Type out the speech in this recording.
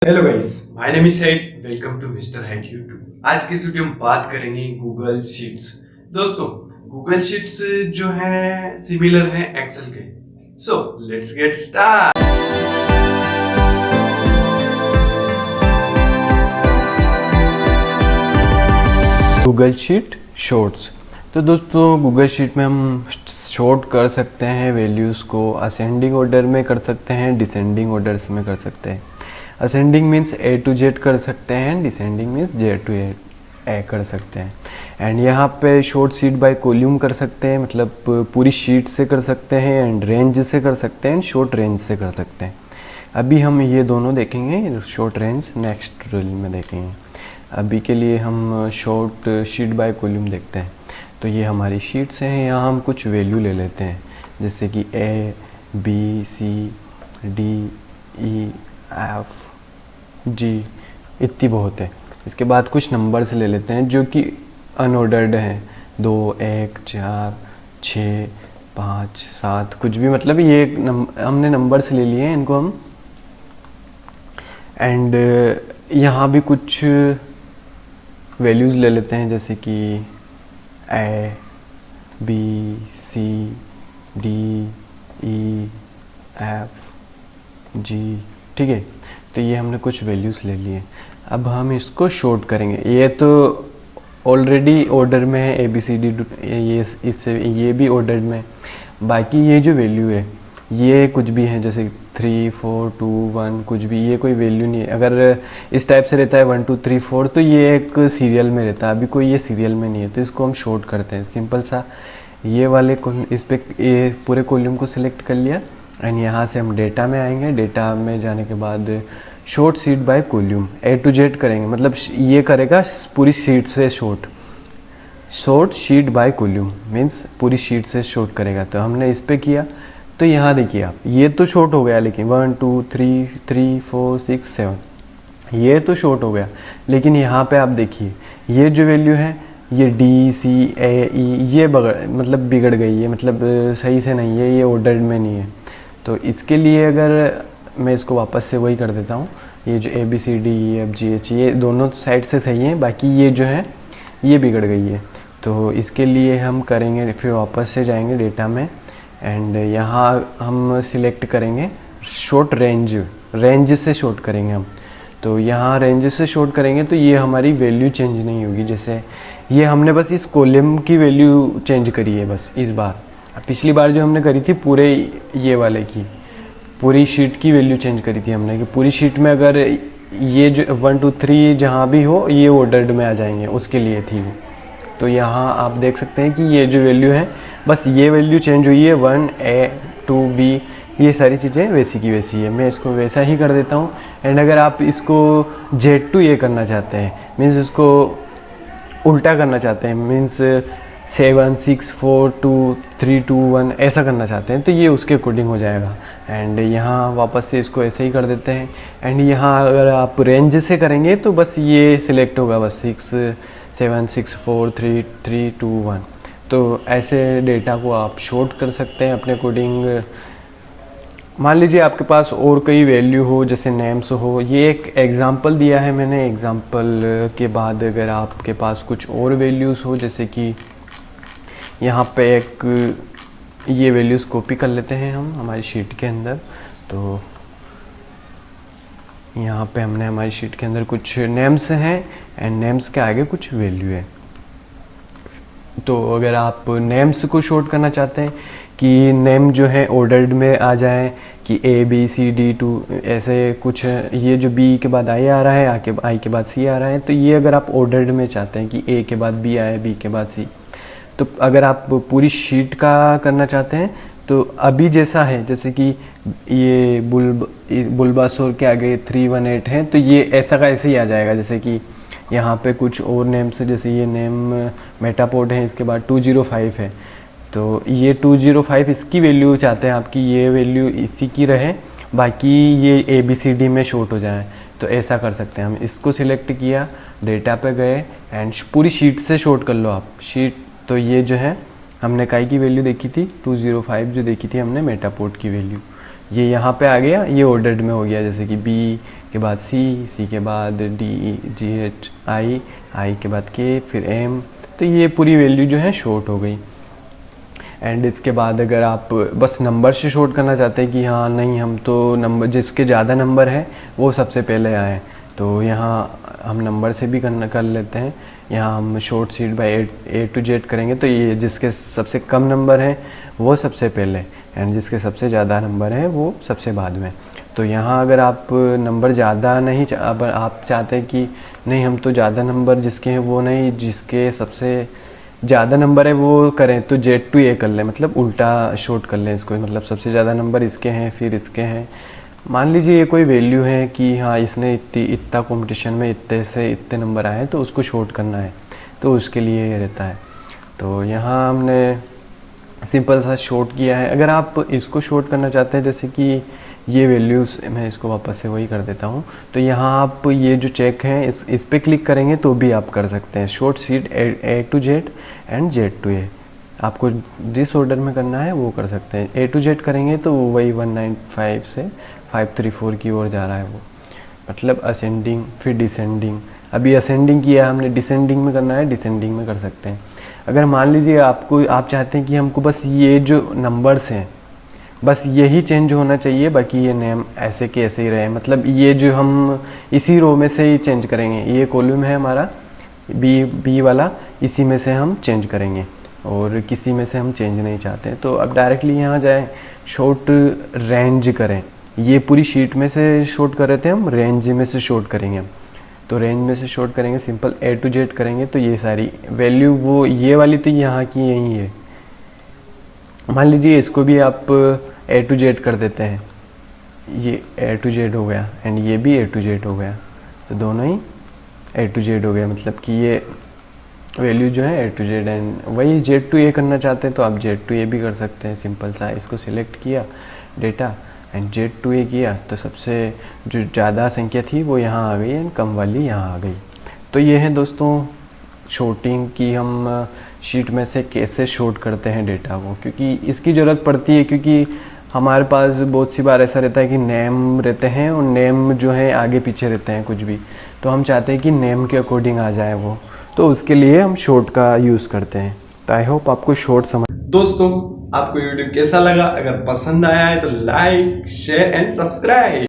Hello guys, my name is Saad. Welcome to mister hack YouTube. आज की इस video में बात करेंगे गूगल शीट्स। दोस्तों, गूगल शीट्स जो है सिमिलर है एक्सेल के। So let's get start. Google sheet sorts. तो दोस्तों, गूगल शीट में हम शॉर्ट कर सकते हैं वैल्यूज़ को। असेंडिंग ऑर्डर में कर सकते हैं, डिसेंडिंग ऑर्डर्स में कर सकते हैं। Ascending means A to Z कर सकते हैं, descending means Z to A कर सकते हैं। एंड यहाँ पे शॉर्ट शीट बाय कॉलम कर सकते हैं, मतलब पूरी शीट से कर सकते हैं, एंड रेंज से कर सकते हैं, शॉर्ट रेंज से कर सकते हैं। अभी हम ये दोनों देखेंगे, शॉर्ट रेंज नेक्स्ट ड्रिल में देखेंगे। अभी के लिए हम शॉर्ट शीट बाय कॉलम देखते हैं। तो ये हमारी शीट्स हैं, यहाँ हम कुछ वैल्यू ले लेते हैं, जैसे कि A B C D E F G, इतनी बहुत है। इसके बाद कुछ नंबर्स ले लेते हैं जो कि अनऑर्डर्ड हैं, 2 1 4 6 5 7, कुछ भी, मतलब ये हमने नंबर्स ले लिए हैं इनको हम। एंड यहाँ भी कुछ वैल्यूज़ ले लेते हैं, जैसे कि A B C D E F G, ठीक है। तो ये हमने कुछ वैल्यूज़ ले लिए। अब हम इसको शॉर्ट करेंगे। ये तो ऑलरेडी ऑर्डर में है, ए बी सी डी, ये भी ऑर्डर में। बाकी ये जो वैल्यू है ये कुछ भी है, जैसे 3 4 2 1, कुछ भी, ये कोई वैल्यू नहीं है। अगर इस टाइप से रहता है 1 2 3 4, तो ये एक सीरियल में रहता है। अभी कोई ये सीरियल में नहीं है, तो इसको हम शॉर्ट करते हैं। सिंपल सा, ये वाले इस पर ये पूरे कॉलम को सिलेक्ट कर लिया, एंड यहाँ से हम डेटा में आएंगे। डेटा में जाने के बाद sort sheet by column A to Z करेंगे, मतलब ये करेगा पूरी शीट से sort sheet by column means पूरी शीट से शॉर्ट करेगा। तो हमने इस पे किया, तो यहाँ देखिए आप, ये तो शॉर्ट हो गया, लेकिन 1 2 3 3 4 6 7 ये तो शॉर्ट हो गया। लेकिन यहाँ पे आप देखिए, ये जो वैल्यू है, ये डी सी ए ई, ये बिगड़ गई है, मतलब सही से नहीं है, ये ऑर्डर में नहीं है। तो इसके लिए अगर मैं इसको वापस से वही कर देता हूँ, ये जो A B C D E F G H, ये दोनों साइड से सही है, बाकी ये जो है ये बिगड़ गई है। तो इसके लिए हम करेंगे, फिर वापस से जाएंगे डेटा में, एंड यहाँ हम सिलेक्ट करेंगे शॉर्ट रेंज से शॉर्ट करेंगे हम। तो यहाँ रेंज से शॉर्ट करेंगे तो ये हमारी वैल्यू चेंज नहीं होगी। जैसे ये हमने बस इस कॉलम की वैल्यू चेंज करी है बस इस बार। पिछली बार जो हमने करी थी पूरे ये वाले की, पूरी शीट की वैल्यू चेंज करी थी हमने, कि पूरी शीट में अगर ये जो 1 2 3 जहाँ भी हो, ये ऑर्डर्ड में आ जाएंगे, उसके लिए थी वो। तो यहाँ आप देख सकते हैं कि ये जो वैल्यू है, बस ये वैल्यू चेंज हुई है, 1 ए 2 बी, ये सारी चीज़ें वैसी की वैसी है। मैं इसको वैसा ही कर देता हूँ। एंड अगर आप इसको जेड टू ए करना चाहते हैं, मीन्स इसको उल्टा करना चाहते हैं, मीन्स 7 6 4 2 3 2 1 ऐसा करना चाहते हैं, तो ये उसके अकॉर्डिंग हो जाएगा। एंड यहाँ वापस से इसको ऐसे ही कर देते हैं। एंड यहाँ अगर आप रेंज से करेंगे तो बस ये सिलेक्ट होगा, बस 6 7 6 4 3 3 2 1। तो ऐसे डेटा को आप शॉर्ट कर सकते हैं अपने अकॉर्डिंग। मान लीजिए आपके पास और कई वैल्यू हो, जैसे नेम्स हो। ये एक एग्ज़ाम्पल दिया है मैंने, एग्ज़ाम्पल के बाद अगर आपके पास कुछ और वैल्यूज़ हो, जैसे कि यहाँ पे एक ये वैल्यूज़ कॉपी कर लेते हैं हम हमारी शीट के अंदर। तो यहाँ पे हमने हमारी शीट के अंदर कुछ नेम्स हैं, एंड नेम्स के आगे कुछ वैल्यू है। तो अगर आप नेम्स को शॉर्ट करना चाहते हैं कि नेम जो है ऑर्डर्ड में आ जाए, कि A B C D to ऐसे कुछ, ये जो बी के बाद आई आ रहा है, आई के बाद सी आ रहा है, तो ये अगर आप ऑर्डर्ड में चाहते हैं कि ए के बाद बी आए, बी के बाद सी, तो अगर आप पूरी शीट का करना चाहते हैं तो अभी जैसा है, जैसे कि ये बुलबासोर के आगे 318 है, तो ये ऐसा का ऐसे ही आ जाएगा। जैसे कि यहाँ पे कुछ और नेम्स है, जैसे ये नेम मेटापोड है, इसके बाद 205 है, तो ये 205 इसकी वैल्यू चाहते हैं आपकी, ये वैल्यू इसी की रहे, बाकी ये ए बी सी डी में शॉर्ट हो जाए, तो ऐसा कर सकते हैं हम। इसको सिलेक्ट किया, डेटा पे गए, एंड पूरी शीट से शॉर्ट कर लो आप शीट। तो ये जो है हमने काई की वैल्यू देखी थी, 205 जो देखी थी हमने मेटापोड की वैल्यू, ये यहाँ पे आ गया, ये ऑर्डर्ड में हो गया। जैसे कि बी के बाद सी के बाद डी, जी एच, आई के बाद के, फिर एम। तो ये पूरी वैल्यू जो है शॉर्ट हो गई। एंड इसके बाद अगर आप बस नंबर से शॉर्ट करना चाहते हैं कि हाँ नहीं, हम तो नंबर जिसके ज़्यादा नंबर है वो सबसे पहले आए, तो यहाँ हम नंबर से भी कर लेते हैं। यहाँ हम sort sheet by A to Z करेंगे, तो ये जिसके सबसे कम नंबर है वो सबसे पहले, एंड जिसके सबसे ज़्यादा नंबर है वो सबसे बाद में। तो यहाँ अगर आप नंबर ज़्यादा नहीं अब आप चाहते हैं कि नहीं, हम तो ज़्यादा नंबर जिसके हैं वो नहीं, जिसके सबसे ज़्यादा नंबर है वो करें, तो जेड टू ए कर लें, मतलब उल्टा शॉर्ट कर लें इसको, मतलब सबसे ज़्यादा नंबर इसके हैं फिर इसके हैं। मान लीजिए ये कोई वैल्यू है कि हाँ इसने इतना कंपटीशन में इतने से इतने नंबर आए हैं, तो उसको शॉर्ट करना है, तो उसके लिए ये रहता है। तो यहाँ हमने सिंपल सा शॉर्ट किया है। अगर आप इसको शॉर्ट करना चाहते हैं, जैसे कि ये वैल्यूज़, मैं इसको वापस से वही कर देता हूँ, तो यहाँ आप ये जो चेक हैं इस पे क्लिक करेंगे तो भी आप कर सकते हैं short sheet A to Z and Z to A. आपको जिस ऑर्डर में करना है वो कर सकते हैं। ए टू जेड करेंगे तो वही 195 से 534 की ओर जा रहा है वो, मतलब असेंडिंग फिर डिसेंडिंग। अभी असेंडिंग किया हमने, डिसेंडिंग में करना है, डिसेंडिंग में कर सकते हैं। अगर मान लीजिए आप चाहते हैं कि हमको बस ये जो नंबर्स हैं बस यही चेंज होना चाहिए, बाकी ये नेम ऐसे के ऐसे ही रहे, मतलब ये जो हम इसी रो में से ही चेंज करेंगे, ये कॉलम है हमारा बी वाला, इसी में से हम चेंज करेंगे और किसी में से हम चेंज नहीं चाहते हैं। तो अब डायरेक्टली यहाँ जाएँ, शॉर्ट रेंज करें, ये पूरी शीट में से शॉर्ट कर रहे थे हम, रेंज में से शॉर्ट करेंगे हम। तो रेंज में से शॉर्ट करेंगे, सिंपल ए टू जेड करेंगे, तो ये सारी वैल्यू वो ये वाली तो यहाँ की यही है। मान लीजिए इसको भी आप ए टू जेड कर देते हैं, ये ए टू जेड हो गया एंड ये भी ए टू जेड हो गया, तो दोनों ही ए टू जेड हो गया, मतलब कि ये वैल्यू जो है ए टू जेड। एंड वही जेड टू ए करना चाहते हैं तो आप जेड टू ए भी कर सकते हैं। सिंपल सा इसको सिलेक्ट किया डेटा एंड जेड टू ए किया, तो सबसे जो ज़्यादा संख्या थी वो यहाँ आ गई एंड कम वाली यहाँ आ गई। तो ये है दोस्तों शॉर्टिंग की, हम शीट में से कैसे शॉर्ट करते हैं डेटा को, क्योंकि इसकी ज़रूरत पड़ती है, क्योंकि हमारे पास बहुत सी बार ऐसा रहता है कि नेम रहते हैं और नेम जो है आगे पीछे रहते हैं कुछ भी, तो हम चाहते हैं कि नेम के अकॉर्डिंग आ जाए वो, तो उसके लिए हम शॉर्ट का यूज़ करते हैं। तो आई होप आपको शॉर्ट समझ। दोस्तों आपको वीडियो कैसा लगा? अगर पसंद आया है तो लाइक शेयर एंड सब्सक्राइब।